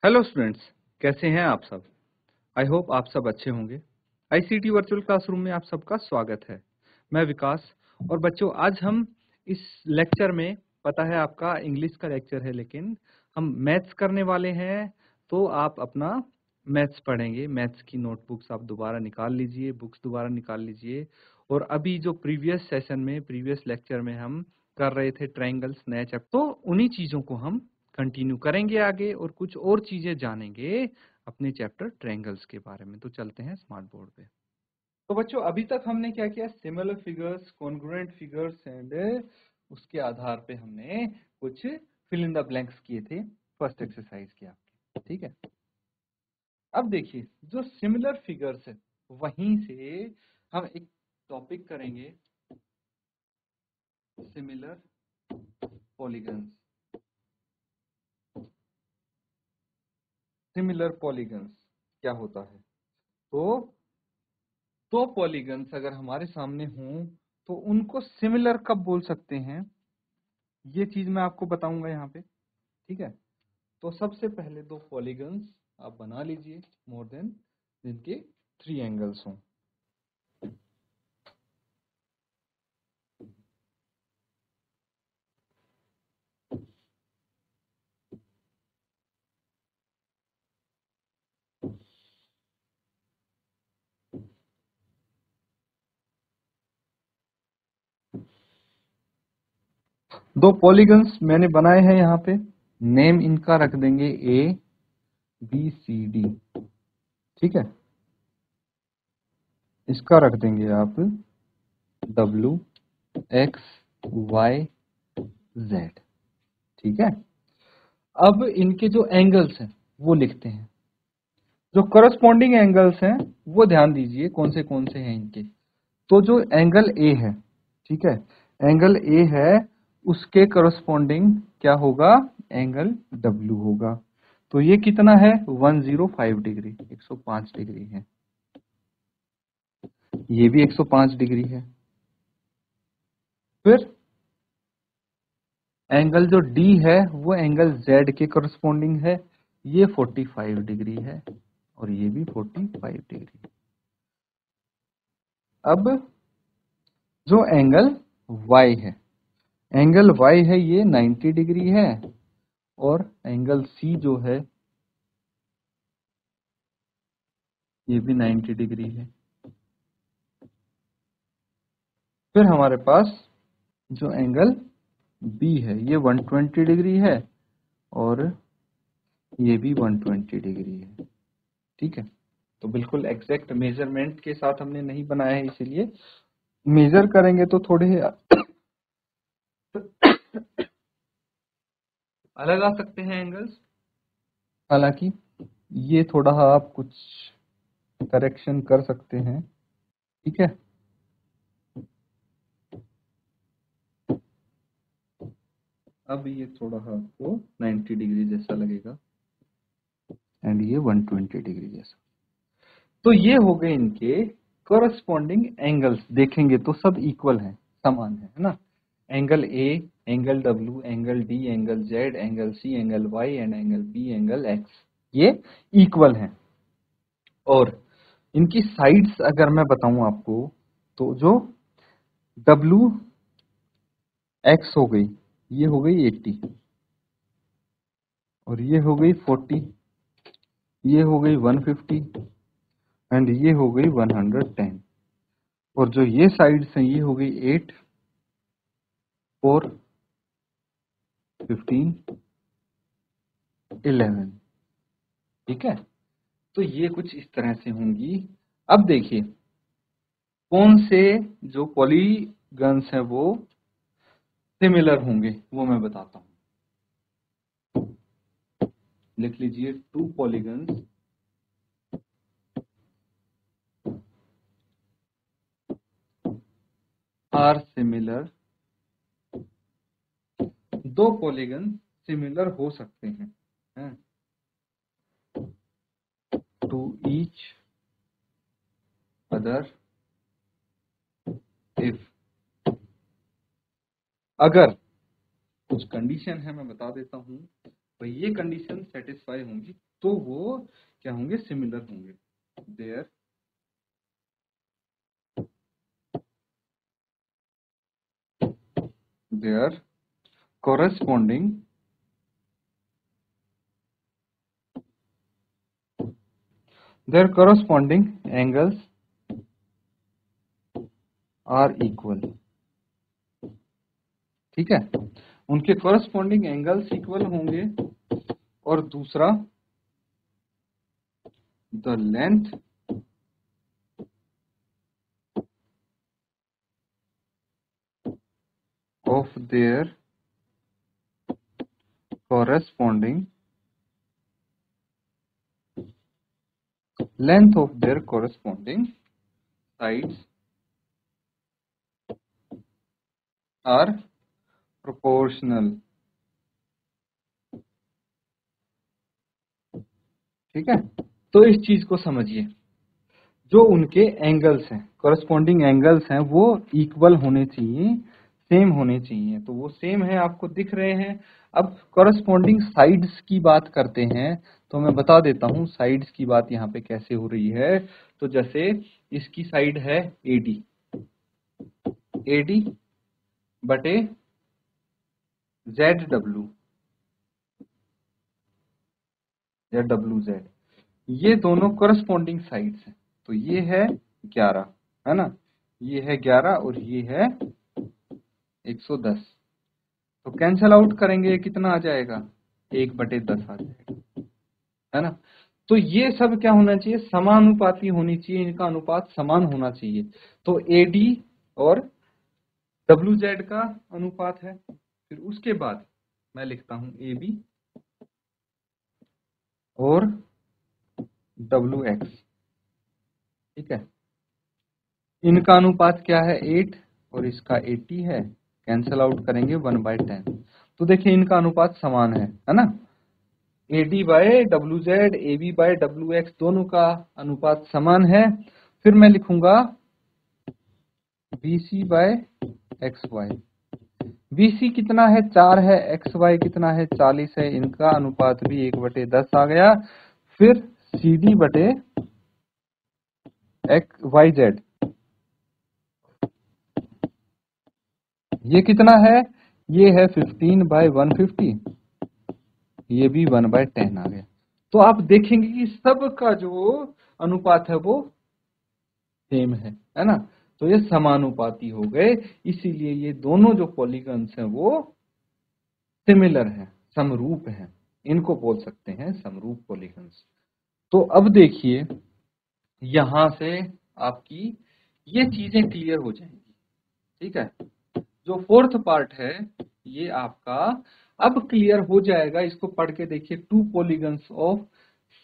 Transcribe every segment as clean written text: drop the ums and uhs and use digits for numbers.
Hello students, कैसे हैं आप सब। आई होप आप सब अच्छे होंगे। आईसीटी वर्चुअल क्लासरूम में आप सबका स्वागत है। मैं विकास। और बच्चों, आज हम इस लेक्चर में, पता है आपका इंग्लिश का लेक्चर है लेकिन हम मैथ्स करने वाले हैं। तो आप अपना मैथ्स पढ़ेंगे। मैथ्स की नोटबुक्स आप दोबारा निकाल लीजिए, बुक्स दोबारा निकाल लीजिए। और अभी जो प्रीवियस सेशन में, प्रीवियस लेक्चर में हम कर रहे थे ट्रायंगल्स, नया चैप्टर, तो उन्हीं चीजों को हम कंटिन्यू करेंगे आगे और कुछ और चीजें जानेंगे अपने चैप्टर ट्रायंगल्स के बारे में। तो चलते हैं स्मार्ट बोर्ड पे। तो बच्चों, अभी तक हमने क्या किया? Similar figures, congruent figures and उसके आधार पे हमने कुछ फिल इन द ब्लैंक्स किए थे फर्स्ट एक्सरसाइज के आपके। ठीक है, अब देखिए जो सिमिलर फिगर्स है वहीं से हम एक टॉपिक करेंगे, सिमिलर पॉलीगन्स। सिमिलर पॉलीगन्स क्या होता है? तो दो पॉलीगन्स अगर हमारे सामने हों तो उनको सिमिलर कब बोल सकते हैं, ये चीज मैं आपको बताऊंगा यहाँ पे। ठीक है, तो सबसे पहले दो पॉलीगन्स आप बना लीजिए मोर देन जिनके 3 एंगल्स हों। दो पॉलीगन्स मैंने बनाए हैं यहाँ पे। नेम इनका रख देंगे ए बी सी डी। ठीक है, इसका रख देंगे आप डब्ल्यू एक्स वाई जेड। ठीक है, अब इनके जो एंगल्स हैं वो लिखते हैं। जो करस्पॉन्डिंग एंगल्स हैं वो ध्यान दीजिए कौन से हैं इनके। तो जो एंगल ए है, ठीक है, एंगल ए है, उसके करस्पॉन्डिंग क्या होगा? एंगल डब्ल्यू होगा। तो ये कितना है? 105 डिग्री, 105 डिग्री है। ये भी 105 डिग्री है। फिर एंगल जो डी है वो एंगल जेड के करस्पॉन्डिंग है, ये 45 डिग्री है और ये भी 45 डिग्री। अब जो एंगल वाई है, एंगल वाई है ये 90 डिग्री है और एंगल सी जो है ये भी 90 डिग्री है। फिर हमारे पास जो एंगल बी है ये 120 डिग्री है और ये भी 120 डिग्री है। ठीक है, तो बिल्कुल एग्जैक्ट मेजरमेंट के साथ हमने नहीं बनाया है, इसीलिए मेजर करेंगे तो थोड़े अलग आ सकते हैं एंगल्स। हालांकि ये थोड़ा आप कुछ करेक्शन कर सकते हैं। ठीक है, अब ये थोड़ा आपको 90 डिग्री जैसा लगेगा एंड ये 120 डिग्री जैसा। तो ये हो गए इनके कोरस्पॉन्डिंग एंगल्स। देखेंगे तो सब इक्वल हैं, समान है ना। Angle A, angle W, angle D, angle Z, angle C, angle Y and angle B, angle X, ये इक्वल हैं। और इनकी साइड्स अगर मैं बताऊं आपको, तो जो डब्ल्यू एक्स हो गई, ये हो गई 80 और ये हो गई 40, ये हो गई 150 एंड ये हो गई 110। और जो ये साइड्स हैं ये हो गई 8, 4, 15, 11। ठीक है, तो ये कुछ इस तरह से होंगी। अब देखिए कौन से जो पॉलीगन्स हैं वो सिमिलर होंगे, वो मैं बताता हूं। लिख लीजिए, 2 पॉलीगन्स आर सिमिलर। दो पॉलीगन सिमिलर हो सकते हैं टू ईच अदर इफ, अगर कुछ कंडीशन है मैं बता देता हूं। तो ये कंडीशन सेटिस्फाई होंगी तो वो क्या होंगे, सिमिलर होंगे। Their corresponding angles are equal। ठीक है, उनके corresponding angles इक्वल होंगे। और दूसरा, the length of their corresponding sides are proportional। ठीक है, तो इस चीज को समझिए, जो उनके एंगल्स हैं, करस्पॉन्डिंग एंगल्स हैं, वो इक्वल होने चाहिए, सेम होने चाहिए। तो वो सेम है, आपको दिख रहे हैं। अब करस्पॉन्डिंग साइड्स की बात करते हैं, तो मैं बता देता हूं साइड्स की बात यहाँ पे कैसे हो रही है। तो जैसे इसकी साइड है एडी, एडी बटे जेड डब्ल्यू, जेड, ये दोनों करस्पॉन्डिंग साइड्स हैं। तो ये है 11, है ना, ये है 11 और ये है 110। तो कैंसल आउट करेंगे, कितना आ जाएगा, 1/10 आ जाएगा, है ना। तो ये सब क्या होना चाहिए, समानुपाती होनी चाहिए, इनका अनुपात समान होना चाहिए। तो एडी और डब्ल्यू जेड का अनुपात है। फिर उसके बाद मैं लिखता हूं ए बी और डब्ल्यू एक्स। ठीक है, इनका अनुपात क्या है, 8 और इसका 80 है। कैंसल आउट करेंगे 1/10। तो देखिए इनका अनुपात समान है ना। AD by W Z, AB by W x, दोनों का अनुपात समान है। फिर मैं लिखूंगा BC बाय XY। BC कितना है, 4 है, XY कितना है, 40 है, इनका अनुपात भी 1/10 आ गया। फिर CD बटे YZ, ये कितना है, ये है 15/150, ये भी 1/10 आ गया। तो आप देखेंगे कि सबका जो अनुपात है वो सेम है ना। तो ये समानुपाती हो गए, इसीलिए ये दोनों जो पॉलीगन्स हैं वो सिमिलर हैं, समरूप हैं। इनको बोल सकते हैं समरूप पॉलीगन्स। तो अब देखिए यहां से आपकी ये चीजें क्लियर हो जाएंगी। ठीक है, जो फोर्थ पार्ट है ये आपका अब क्लियर हो जाएगा। इसको पढ़ के देखिए, 2 polygons of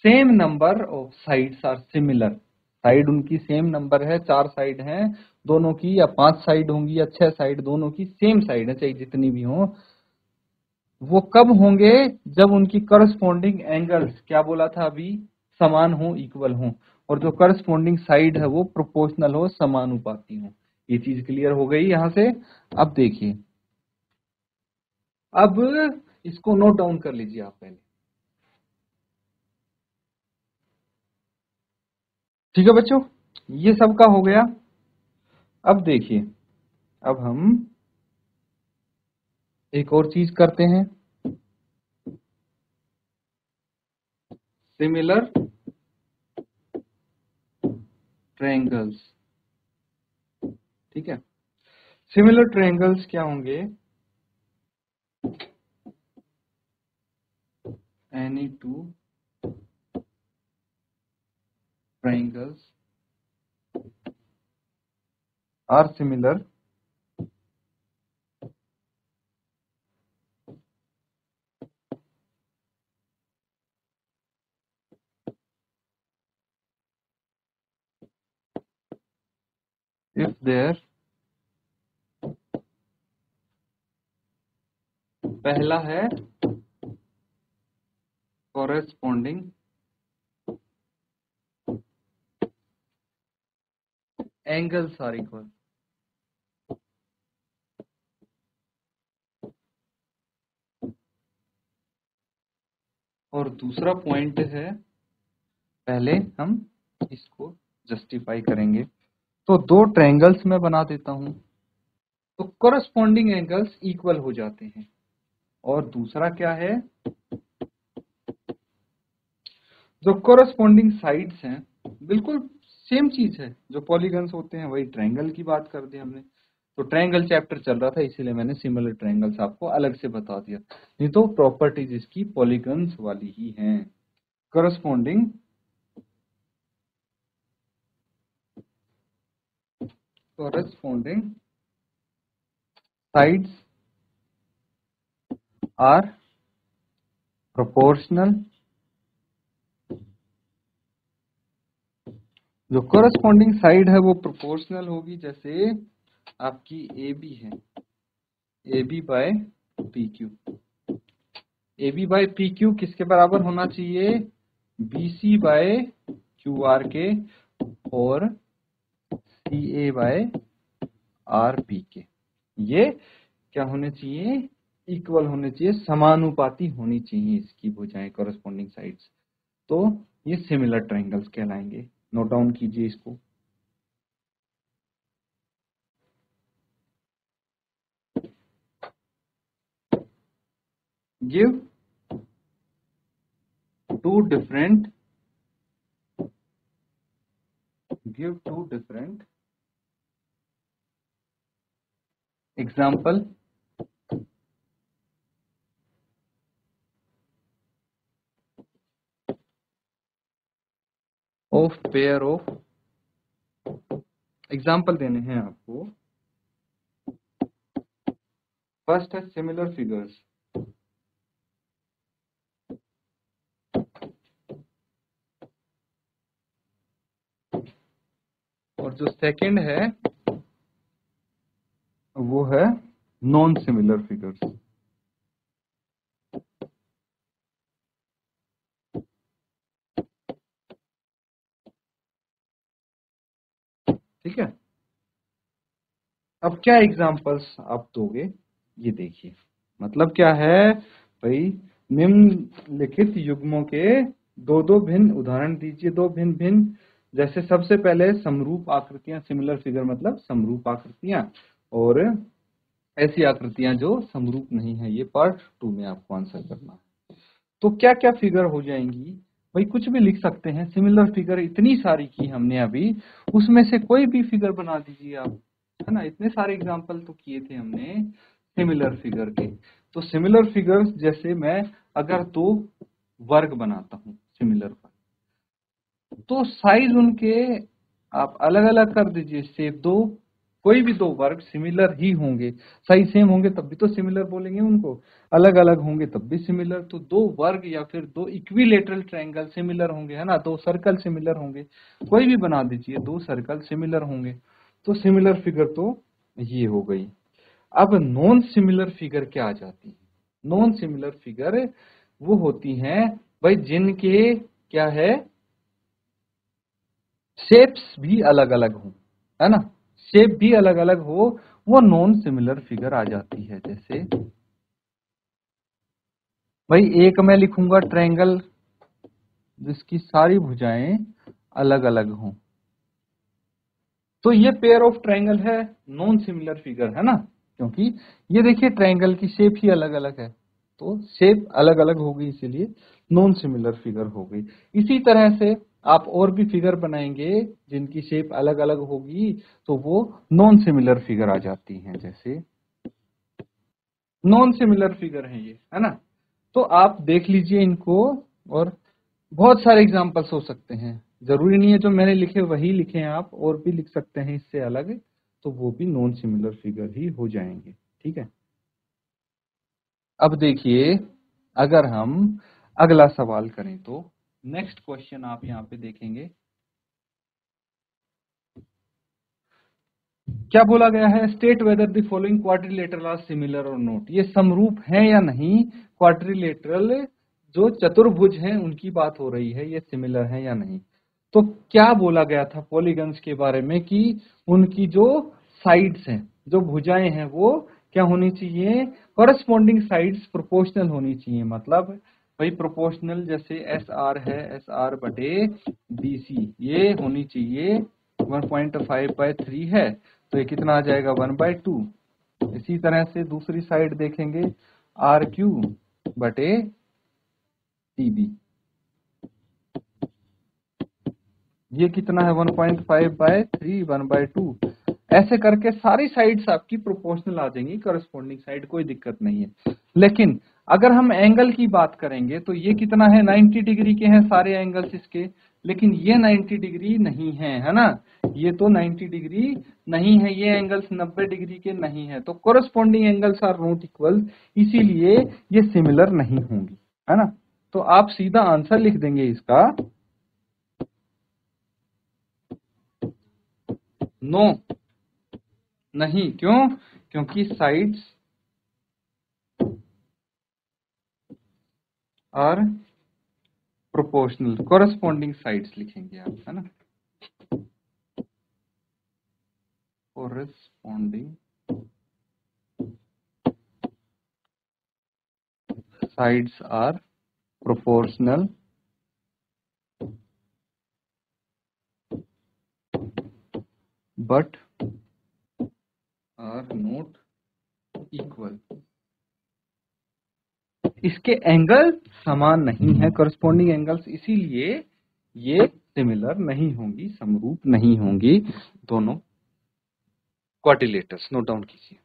same number of sides are similar. Side उनकी सेम नंबर है, 4 साइड हैं दोनों की, या 5 साइड होंगी या 6 साइड, दोनों की सेम साइड है, चाहे जितनी भी हो। वो कब होंगे, जब उनकी करस्पॉन्डिंग एंगल्स, क्या बोला था अभी, समान हो, इक्वल हो, और जो करस्पॉन्डिंग साइड है वो प्रोपोर्शनल हो, समानुपाती हो। ये चीज क्लियर हो गई यहां से। अब देखिए, अब इसको नोट डाउन कर लीजिए आप पहले। ठीक है बच्चों, ये सब का हो गया। अब देखिए, अब हम एक और चीज करते हैं, सिमिलर ट्रायंगल्स। ठीक है, सिमिलर ट्रायंगल्स क्या होंगे, any two triangles are similar if their, पहला है corresponding angles are equal। और दूसरा पॉइंट है, पहले हम इसको जस्टिफाई करेंगे। तो दो ट्रायंगल्स मैं बना देता हूं तो कोरस्पॉन्डिंग एंगल्स इक्वल हो जाते हैं। और दूसरा क्या है, जो कोरस्पॉन्डिंग साइड्स हैं बिल्कुल सेम चीज है, जो पॉलीगन्स होते हैं वही ट्रायंगल की बात कर दी हमने। तो ट्रायंगल चैप्टर चल रहा था इसीलिए मैंने सिमिलर ट्रायंगल्स आपको अलग से बता दिया, नहीं तो प्रॉपर्टीज इसकी पॉलीगन्स वाली ही हैं। Corresponding sides are proportional। जो कोरस्पॉन्डिंग साइड है वो प्रोपोर्शनल होगी, जैसे आपकी ए बी है, A B by P Q. A B by P Q किसके बराबर होना चाहिए, B C by Q R के और C A by R P के। ये क्या होने चाहिए, इक्वल होने चाहिए, समानुपाती होनी चाहिए इसकी भुजाएं, कोरस्पॉन्डिंग साइड्स। तो ये सिमिलर ट्रायंगल्स कहलाएंगे। नोट डाउन कीजिए इसको। Give two different example of pair of, example देने हैं आपको। फर्स्ट है सिमिलर फिगर्स, और जो सेकंड है वो है नॉन सिमिलर फिगर्स। ठीक है, अब क्या एग्जांपल्स आप दोगे ये देखिए। मतलब क्या है भाई, निम्नलिखित युग्मों के दो दो भिन्न उदाहरण दीजिए, दो भिन्न भिन्न। जैसे सबसे पहले समरूप आकृतियां, सिमिलर फिगर मतलब समरूप आकृतियां, और ऐसी आकृतियां जो समरूप नहीं है। ये पार्ट 2 में आपको आंसर करना है। तो क्या क्या फिगर हो जाएंगी भाई, कुछ भी लिख सकते हैं। सिमिलर फिगर इतनी सारी की हमने अभी, उसमें से कोई भी फिगर बना दीजिए आप, है ना। इतने सारे एग्जांपल तो किए थे हमने सिमिलर फिगर के। तो सिमिलर फिगर्स, जैसे मैं अगर दो वर्ग बनाता हूं सिमिलर वर्ग, तो साइज उनके आप अलग अलग कर दीजिए। शेप दो, कोई भी दो वर्ग सिमिलर ही होंगे, साइज सेम होंगे तब भी तो सिमिलर बोलेंगे उनको, अलग अलग होंगे तब भी सिमिलर। तो दो वर्ग या फिर दो इक्विलेटरल ट्रायंगल सिमिलर होंगे, है ना। दो सर्कल सिमिलर होंगे, कोई भी बना दीजिए, दो सर्कल सिमिलर होंगे। तो सिमिलर फिगर तो ये हो गई। अब नॉन सिमिलर फिगर क्या आ जाती है। नॉन सिमिलर फिगर वो होती हैं भाई जिनके क्या है, शेप्स भी अलग अलग हो, है ना, शेप भी अलग अलग हो, वो नॉन सिमिलर फिगर आ जाती है। जैसे भाई एक मैं लिखूंगा ट्रायंगल जिसकी सारी भुजाएं अलग अलग हों, तो ये पेयर ऑफ ट्रायंगल है, नॉन सिमिलर फिगर, है ना। क्योंकि ये देखिए ट्रायंगल की शेप ही अलग अलग है, तो शेप अलग अलग हो गई, इसीलिए नॉन सिमिलर फिगर हो गई। इसी तरह से आप और भी फिगर बनाएंगे जिनकी शेप अलग अलग होगी, तो वो नॉन सिमिलर फिगर आ जाती हैं। जैसे नॉन सिमिलर फिगर है ये, है ना। तो आप देख लीजिए इनको, और बहुत सारे एग्जांपल्स हो सकते हैं। जरूरी नहीं है जो मैंने लिखे वही लिखे, आप और भी लिख सकते हैं इससे अलग, तो वो भी नॉन सिमिलर फिगर ही हो जाएंगे। ठीक है, अब देखिए अगर हम अगला सवाल करें तो नेक्स्ट क्वेश्चन आप यहाँ पे देखेंगे, क्या बोला गया है, state whether the following quadrilateral are similar और नॉट। ये समरूप है या नहीं, क्वाड्रिलेटरल जो चतुर्भुज हैं उनकी बात हो रही है, ये सिमिलर है या नहीं। तो क्या बोला गया था पॉलीगन्स के बारे में कि उनकी जो साइड्स हैं, जो भुजाएं हैं, वो क्या होनी चाहिए, कॉरेस्पॉन्डिंग साइड्स प्रोपोर्शनल होनी चाहिए। मतलब भाई प्रोपोर्शनल जैसे एस आर है, एस आर बटे बी सी, ये होनी चाहिए 1.5/3 है, तो ये कितना आ जाएगा 1/2। इसी तरह से दूसरी साइड देखेंगे, आर क्यू बटे टी बी, ये कितना है 1.5/3, 1/2। ऐसे करके सारी साइड्स आपकी प्रोपोर्शनल आ जाएंगी, करस्पॉन्डिंग साइड, कोई दिक्कत नहीं है। लेकिन अगर हम एंगल की बात करेंगे तो ये कितना है, 90 डिग्री के हैं सारे एंगल्स इसके, लेकिन ये 90 डिग्री नहीं है ना, ये तो 90 डिग्री नहीं है, ये एंगल्स 90 डिग्री के नहीं है, तो corresponding angles are not equal, इसीलिए ये सिमिलर नहीं होंगी, है ना। तो आप सीधा आंसर लिख देंगे इसका नो, नहीं, क्यों, क्योंकि sides are proportional, corresponding sides लिखेंगे आप, है ना, corresponding sides are proportional but are not equal, इसके एंगल समान नहीं है, करस्पॉन्डिंग एंगल्स, इसीलिए ये सिमिलर नहीं होंगी, समरूप नहीं होंगी दोनों क्वाड्रिलेटर्स। नोट डाउन कीजिए।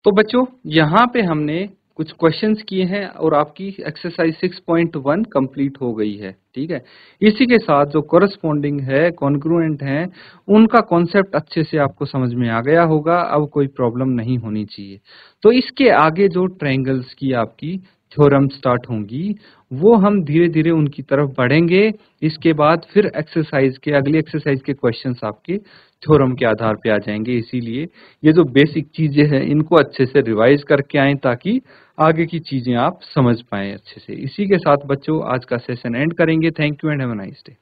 तो बच्चों यहाँ पे हमने कुछ क्वेश्चंस किए हैं और आपकी एक्सरसाइज 6.1 कंप्लीट हो गई है, ठीक है। इसी के साथ जो कोरस्पॉन्डिंग है, कॉन्ग्रुएंट है, उनका कॉन्सेप्ट अच्छे से आपको समझ में आ गया होगा, अब कोई प्रॉब्लम नहीं होनी चाहिए। तो इसके आगे जो ट्रायंगल्स की आपकी थ्योरम स्टार्ट होंगी, वो हम धीरे धीरे उनकी तरफ बढ़ेंगे। इसके बाद फिर अगली एक्सरसाइज के क्वेश्चंस आपके थ्योरम के आधार पे आ जाएंगे। इसीलिए ये जो बेसिक चीजें हैं इनको अच्छे से रिवाइज करके आएं, ताकि आगे की चीजें आप समझ पाएं अच्छे से। इसी के साथ बच्चों आज का सेशन एंड करेंगे। Thank you and have a nice day.